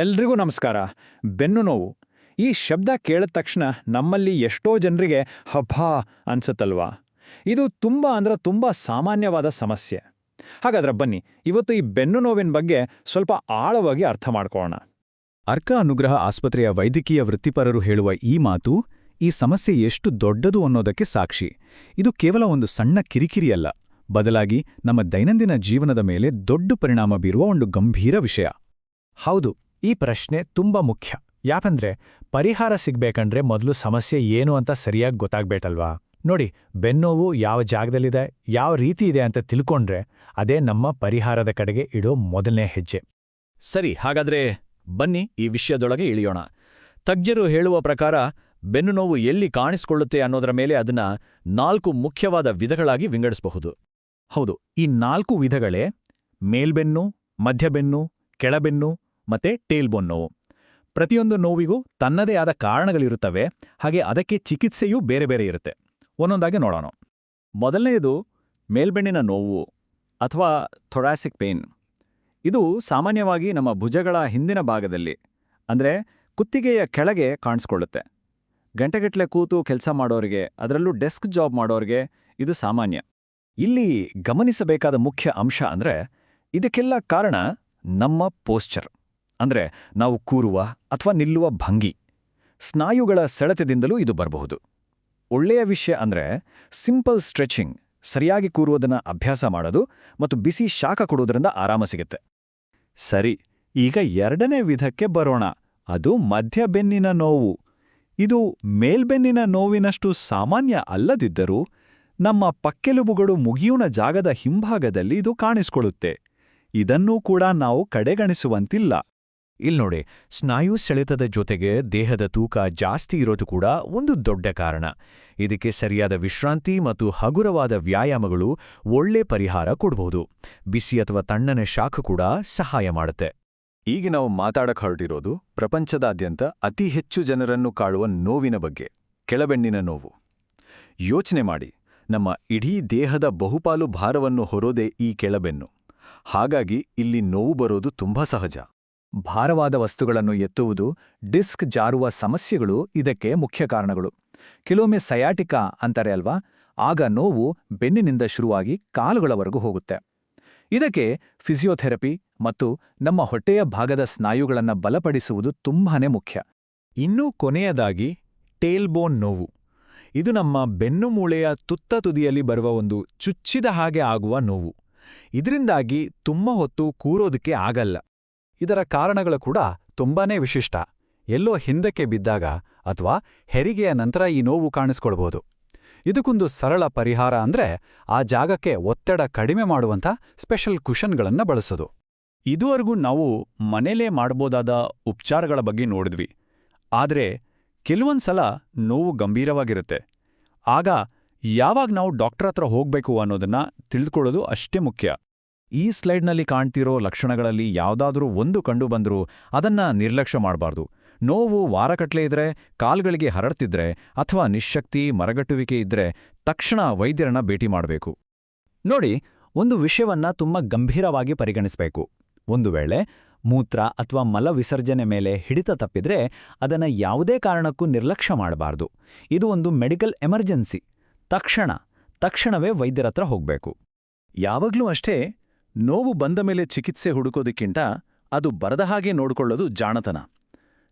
ಎಲ್ರಿಗೂ ನಮಸ್ಕಾರ. ಬೆನ್ನು ನೋವು ಈ ಶಬ್ದ ಕೇಳಿದ ತಕ್ಷಣ ನಮ್ಮಲ್ಲಿ ಎಷ್ಟೋ ಜನರಿಗೆ ಹಬ್ಬಾ ಅನ್ಸುತ್ತಲ್ವಾ? ಇದು ತುಂಬ ಸಾಮಾನ್ಯವಾದ ಸಮಸ್ಯೆ. ಹಾಗಾದ್ರೆ ಬನ್ನಿ, ಇವತ್ತು ಈ ಬೆನ್ನು ನೋವಿನ ಬಗ್ಗೆ ಸ್ವಲ್ಪ ಆಳವಾಗಿ ಅರ್ಥ ಮಾಡ್ಕೊಳ್ಳೋಣ. ಅರ್ಕ ಅನುಗ್ರಹ ಆಸ್ಪತ್ರೆಯ ವೈದ್ಯಕೀಯ ವೃತ್ತಿಪರರು ಹೇಳುವ ಈ ಮಾತು ಈ ಸಮಸ್ಯೆ ಎಷ್ಟು ದೊಡ್ಡದು ಅನ್ನೋದಕ್ಕೆ ಸಾಕ್ಷಿ. ಇದು ಕೇವಲ ಒಂದು ಸಣ್ಣ ಕಿರಿಕಿರಿಯಲ್ಲ, ಬದಲಾಗಿ ನಮ್ಮ ದೈನಂದಿನ ಜೀವನದ ಮೇಲೆ ದೊಡ್ಡ ಪರಿಣಾಮ ಬೀರುವ ಒಂದು ಗಂಭೀರ ವಿಷಯ. ಹೌದು, ಈ ಪ್ರಶ್ನೆ ತುಂಬಾ ಮುಖ್ಯ. ಯಾಕಂದ್ರೆ ಪರಿಹಾರ ಸಿಗ್ಬೇಕಂದ್ರೆ ಮೊದಲು ಸಮಸ್ಯೆ ಏನು ಅಂತ ಸರಿಯಾಗಿ ಗೊತ್ತಾಗ್ಬೇಕಲ್ವಾ? ನೋಡಿ, ಬೆನ್ನೋವು ಯಾವ ಜಾಗದಲ್ಲಿದೆ, ಯಾವ ರೀತಿ ಇದೆ ಅಂತ ತಿಳ್ಕೊಂಡ್ರೆ ಅದೇ ನಮ್ಮ ಪರಿಹಾರದ ಕಡೆಗೆ ಇಡೋ ಮೊದಲನೇ ಹೆಜ್ಜೆ. ಸರಿ, ಹಾಗಾದ್ರೆ ಬನ್ನಿ ಈ ವಿಷಯದೊಳಗೆ ಇಳಿಯೋಣ. ತಜ್ಞರು ಹೇಳುವ ಪ್ರಕಾರ ಬೆನ್ನು ನೋವು ಎಲ್ಲಿ ಕಾಣಿಸಿಕೊಳ್ಳುತ್ತೆ ಅನ್ನೋದರ ಮೇಲೆ ಅದನ್ನ 4 ಮುಖ್ಯವಾದ ವಿಧಗಳಾಗಿ ವಿಂಗಡಿಸಬಹುದು. ಹೌದು, ಈ 4 ವಿಧಗಳೇ ಮೇಲ್ಬೆನ್ನು, ಮಧ್ಯಬೆನ್ನು, ಕೆಳಬೆನ್ನು ಮತ್ತೆ ಟೇಲ್ಬೋನ್ ನೋವು. ಪ್ರತಿಯೊಂದು ನೋವಿಗೂ ತನ್ನದೇ ಆದ ಕಾರಣಗಳಿರುತ್ತವೆ, ಹಾಗೆ ಅದಕ್ಕೆ ಚಿಕಿತ್ಸೆಯೂ ಬೇರೆ ಬೇರೆ ಇರುತ್ತೆ. ಒಂದೊಂದಾಗಿ ನೋಡೋಣ. ಮೊದಲನೆಯದು ಮೇಲ್ಬೆನ್ನಿನ ನೋವು ಅಥವಾ ಥೊರಾಸಿಕ್ ಪೇನ್. ಇದು ಸಾಮಾನ್ಯವಾಗಿ ನಮ್ಮ ಭುಜಗಳ ಹಿಂದಿನ ಭಾಗದಲ್ಲಿ, ಅಂದ್ರೆ ಕುತ್ತಿಗೆಯ ಕೆಳಗೆ ಕಾಣಿಸ್ಕೊಳ್ಳುತ್ತೆ. ಗಂಟೆಗಟ್ಟಲೆ ಕೂತು ಕೆಲಸ ಮಾಡೋರಿಗೆ, ಅದರಲ್ಲೂ ಡೆಸ್ಕ್ ಜಾಬ್ ಮಾಡೋರಿಗೆ ಇದು ಸಾಮಾನ್ಯ. ಇಲ್ಲಿ ಗಮನಿಸಬೇಕಾದ ಮುಖ್ಯ ಅಂಶ ಅಂದ್ರೆ ಇದಕ್ಕೆಲ್ಲ ಕಾರಣ ನಮ್ಮ ಪೋಸ್ಚರ್, ಅಂದ್ರೆ ನಾವು ಕೂರುವ ಅಥವಾ ನಿಲ್ಲುವ ಭಂಗಿ. ಸ್ನಾಯುಗಳ ಸೆಳೆತದಿಂದಲೂ ಇದು ಬರಬಹುದು. ಒಳ್ಳೆಯ ವಿಷಯ ಅಂದ್ರೆ ಸಿಂಪಲ್ ಸ್ಟ್ರೆಚಿಂಗ್, ಸರಿಯಾಗಿ ಕೂರುವುದನ್ನ ಅಭ್ಯಾಸ ಮಾಡೋದು ಮತ್ತು ಬಿಸಿ ಶಾಖ ಕೊಡುವುದರಿಂದ ಆರಾಮ ಸಿಗುತ್ತೆ. ಸರಿ, ಈಗ ಎರಡನೇ ವಿಧಕ್ಕೆ ಬರೋಣ. ಅದು ಮಧ್ಯಬೆನ್ನಿನ ನೋವು. ಇದು ಮೇಲ್ಬೆನ್ನಿನ ನೋವಿನಷ್ಟು ಸಾಮಾನ್ಯ ಅಲ್ಲದಿದ್ದರೂ ನಮ್ಮ ಪಕ್ಕೆಲುಬುಗಳು ಮುಗಿಯುವ ಜಾಗದ ಹಿಂಭಾಗದಲ್ಲಿ ಇದು ಕಾಣಿಸಿಕೊಳ್ಳುತ್ತೆ. ಇದನ್ನೂ ಕೂಡ ನಾವು ಕಡೆಗಣಿಸುವಂತಿಲ್ಲ. ಇಲ್ನೋಡಿ, ಸ್ನಾಯು ಸೆಳೆತದ ಜೊತೆಗೆ ದೇಹದ ತೂಕ ಜಾಸ್ತಿ ಇರೋದು ಕೂಡ ಒಂದು ದೊಡ್ಡ ಕಾರಣ. ಇದಕ್ಕೆ ಸರಿಯಾದ ವಿಶ್ರಾಂತಿ ಮತ್ತು ಹಗುರವಾದ ವ್ಯಾಯಾಮಗಳು ಒಳ್ಳೆ ಪರಿಹಾರ ಕೊಡಬಹುದು. ಬಿಸಿ ಅಥವಾ ತಣ್ಣನೆ ಶಾಖ ಕೂಡ ಸಹಾಯ ಮಾಡುತ್ತೆ. ಈಗ ನಾವು ಮಾತಾಡಕ್ ಹೊರಟಿರೋದು ಪ್ರಪಂಚದಾದ್ಯಂತ ಅತಿ ಹೆಚ್ಚು ಜನರನ್ನು ಕಾಡುವ ನೋವಿನ ಬಗ್ಗೆ, ಕೆಳಬೆನ್ನಿನ ನೋವು. ಯೋಚನೆ ಮಾಡಿ, ನಮ್ಮ ಇಡೀ ದೇಹದ ಬಹುಪಾಲು ಭಾರವನ್ನು ಹೊರೋದೇ ಈ ಕೆಳಬೆನ್ನು. ಹಾಗಾಗಿ ಇಲ್ಲಿ ನೋವು ಬರೋದು ತುಂಬಾ ಸಹಜ. ಭಾರವಾದ ವಸ್ತುಗಳನ್ನು ಎತ್ತುವುದು, ಡಿಸ್ಕ್ ಜಾರುವ ಸಮಸ್ಯೆಗಳು ಇದಕ್ಕೆ ಮುಖ್ಯ ಕಾರಣಗಳು. ಕೆಲವೊಮ್ಮೆ ಸಯಾಟಿಕಾ ಅಂತಾರೆ ಅಲ್ವಾ, ಆಗ ನೋವು ಬೆನ್ನಿನಿಂದ ಶುರುವಾಗಿ ಕಾಲುಗಳವರೆಗೂ ಹೋಗುತ್ತೆ. ಇದಕ್ಕೆ ಫಿಸಿಯೋಥೆರಪಿ ಮತ್ತು ನಮ್ಮ ಹೊಟ್ಟೆಯ ಭಾಗದ ಸ್ನಾಯುಗಳನ್ನು ಬಲಪಡಿಸುವುದು ತುಂಬಾನೇ ಮುಖ್ಯ. ಇನ್ನೂ ಕೊನೆಯದಾಗಿ ಟೇಲ್ಬೋನ್ ನೋವು. ಇದು ನಮ್ಮ ಬೆನ್ನುಮೂಳೆಯ ತುತ್ತ ತುದಿಯಲ್ಲಿ ಬರುವ ಒಂದು ಚುಚ್ಚಿದ ಹಾಗೆ ಆಗುವ ನೋವು. ಇದರಿಂದಾಗಿ ತುಂಬ ಹೊತ್ತು ಕೂರೋದಕ್ಕೆ ಆಗಲ್ಲ. ಇದರ ಕಾರಣಗಳು ಕೂಡ ತುಂಬಾನೇ ವಿಶಿಷ್ಟ. ಎಲ್ಲೋ ಹಿಂದಕ್ಕೆ ಬಿದ್ದಾಗ ಅಥವಾ ಹೆರಿಗೆಯ ನಂತರ ಈ ನೋವು ಕಾಣಿಸ್ಕೊಳ್ಬೋದು. ಇದಕ್ಕೊಂದು ಸರಳ ಪರಿಹಾರ ಅಂದ್ರೆ ಆ ಜಾಗಕ್ಕೆ ಒತ್ತಡ ಕಡಿಮೆ ಮಾಡುವಂಥ ಸ್ಪೆಷಲ್ ಕುಷನ್ಗಳನ್ನು ಬಳಸೋದು. ಇದುವರೆಗೂ ನಾವು ಮನೇಲೇ ಮಾಡ್ಬೋದಾದ ಉಪಚಾರಗಳ ಬಗ್ಗೆ ನೋಡಿದ್ವಿ. ಆದರೆ ಕೆಲವೊಂದ್ಸಲ ನೋವು ಗಂಭೀರವಾಗಿರುತ್ತೆ. ಆಗ ಯಾವಾಗ ನಾವು ಡಾಕ್ಟರ್ ಹತ್ರ ಹೋಗ್ಬೇಕು ಅನ್ನೋದನ್ನ ತಿಳಿದುಕೊಳ್ಳೋದು ಅಷ್ಟೇ ಮುಖ್ಯ. ಈ ಸ್ಲೈಡ್ನಲ್ಲಿ ಕಾಣ್ತಿರೋ ಲಕ್ಷಣಗಳಲ್ಲಿ ಯಾವುದಾದ್ರೂ ಒಂದು ಕಂಡುಬಂದ್ರೂ ಅದನ್ನ ನಿರ್ಲಕ್ಷ್ಯ ಮಾಡಬಾರ್ದು. ನೋವು ವಾರಗಟ್ಲೆ ಇದ್ರೆ, ಕಾಲ್ಗಳಿಗೆ ಹರಡ್ತಿದ್ರೆ ಅಥವಾ ನಿಶ್ಶಕ್ತಿ, ಮರಗಟ್ಟುವಿಕೆ ಇದ್ರೆ ತಕ್ಷಣ ವೈದ್ಯರನ್ನ ಭೇಟಿ ಮಾಡಬೇಕು. ನೋಡಿ, ಒಂದು ವಿಷಯವನ್ನ ತುಂಬಾ ಗಂಭೀರವಾಗಿ ಪರಿಗಣಿಸಬೇಕು. ಒಂದು ವೇಳೆ ಮೂತ್ರ ಅಥವಾ ಮಲ ವಿಸರ್ಜನೆ ಮೇಲೆ ಹಿಡಿತ ತಪ್ಪಿದ್ರೆ ಅದನ್ನ ಯಾವುದೇ ಕಾರಣಕ್ಕೂ ನಿರ್ಲಕ್ಷ್ಯ ಮಾಡಬಾರ್ದು. ಇದು ಒಂದು ಮೆಡಿಕಲ್ ಎಮರ್ಜೆನ್ಸಿ. ತಕ್ಷಣವೇ ವೈದ್ಯರತ್ರ ಹೋಗ್ಬೇಕು. ಯಾವಾಗ್ಲೂ ಅಷ್ಟೇ, ನೋವು ಬಂದ ಮೇಲೆ ಚಿಕಿತ್ಸೆ ಹುಡುಕೋದಕ್ಕಿಂತ ಅದು ಬರದ ಹಾಗೆ ನೋಡಿಕೊಳ್ಳೋದು ಜಾಣತನ.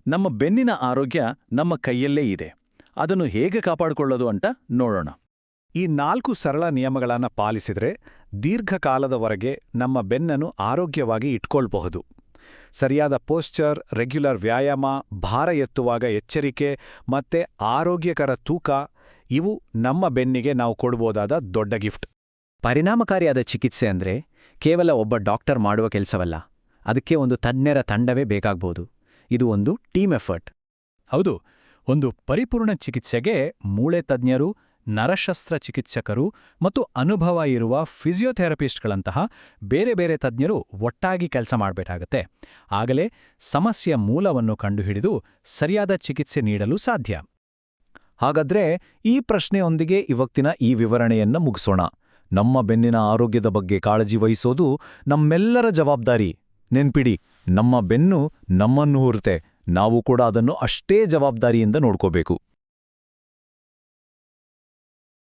ನಮ್ಮ ಬೆನ್ನಿನ ಆರೋಗ್ಯ ನಮ್ಮ ಕೈಯಲ್ಲೇ ಇದೆ. ಅದನ್ನು ಹೇಗೆ ಕಾಪಾಡಿಕೊಳ್ಳೋದು ಅಂತ ನೋಡೋಣ. ಈ 4 ಸರಳ ನಿಯಮಗಳನ್ನು ಪಾಲಿಸಿದ್ರೆ ದೀರ್ಘಕಾಲದವರೆಗೆ ನಮ್ಮ ಬೆನ್ನನ್ನು ಆರೋಗ್ಯವಾಗಿ ಇಟ್ಕೊಳ್ಬಹುದು. ಸರಿಯಾದ ಪೋಸ್ಚರ್, ರೆಗ್ಯುಲರ್ ವ್ಯಾಯಾಮ, ಭಾರ ಎತ್ತುವಾಗ ಎಚ್ಚರಿಕೆ ಮತ್ತೆ ಆರೋಗ್ಯಕರ ತೂಕ, ಇವು ನಮ್ಮ ಬೆನ್ನಿಗೆ ನಾವು ಕೊಡ್ಬೋದಾದ ದೊಡ್ಡ ಗಿಫ್ಟ್. ಪರಿಣಾಮಕಾರಿಯಾದ ಚಿಕಿತ್ಸೆ ಅಂದ್ರೆ ಕೇವಲ ಒಬ್ಬ ಡಾಕ್ಟರ್ ಮಾಡುವ ಕೆಲಸವಲ್ಲ, ಅದಕ್ಕೆ ಒಂದು ತಜ್ಞರ ತಂಡವೇ ಬೇಕಾಗ್ಬೋದು. ಇದು ಒಂದು ಟೀಮ್ ಎಫರ್ಟ್. ಹೌದು, ಒಂದು ಪರಿಪೂರ್ಣ ಚಿಕಿತ್ಸೆಗೆ ಮೂಳೆ ತಜ್ಞರು, ನರಶಸ್ತ್ರ ಚಿಕಿತ್ಸಕರು ಮತ್ತು ಅನುಭವ ಇರುವ ಫಿಸಿಯೋಥೆರಪಿಸ್ಟ್ಗಳಂತಹ ಬೇರೆ ಬೇರೆ ತಜ್ಞರು ಒಟ್ಟಾಗಿ ಕೆಲಸ ಮಾಡಬೇಕಾಗತ್ತೆ. ಆಗಲೇ ಸಮಸ್ಯೆಯ ಮೂಲವನ್ನು ಕಂಡುಹಿಡಿದು ಸರಿಯಾದ ಚಿಕಿತ್ಸೆ ನೀಡಲು ಸಾಧ್ಯ. ಹಾಗಾದ್ರೆ ಈ ಪ್ರಶ್ನೆಯೊಂದಿಗೆ ಇವತ್ತಿನ ಈ ವಿವರಣೆಯನ್ನ ಮುಗಿಸೋಣ. ನಮ್ಮ ಬೆನ್ನಿನ ಆರೋಗ್ಯದ ಬಗ್ಗೆ ಕಾಳಜಿ ವಹಿಸೋದು ನಮ್ಮೆಲ್ಲರ ಜವಾಬ್ದಾರಿ. ನೆನ್ಪಿಡಿ, ನಮ್ಮ ಬೆನ್ನು ನಮ್ಮನ್ನು ಹೊರತೆ ನಾವು ಕೂಡ ಅದನ್ನು ಅಷ್ಟೇ ಜವಾಬ್ದಾರಿಯಿಂದ ನೋಡ್ಕೋಬೇಕು.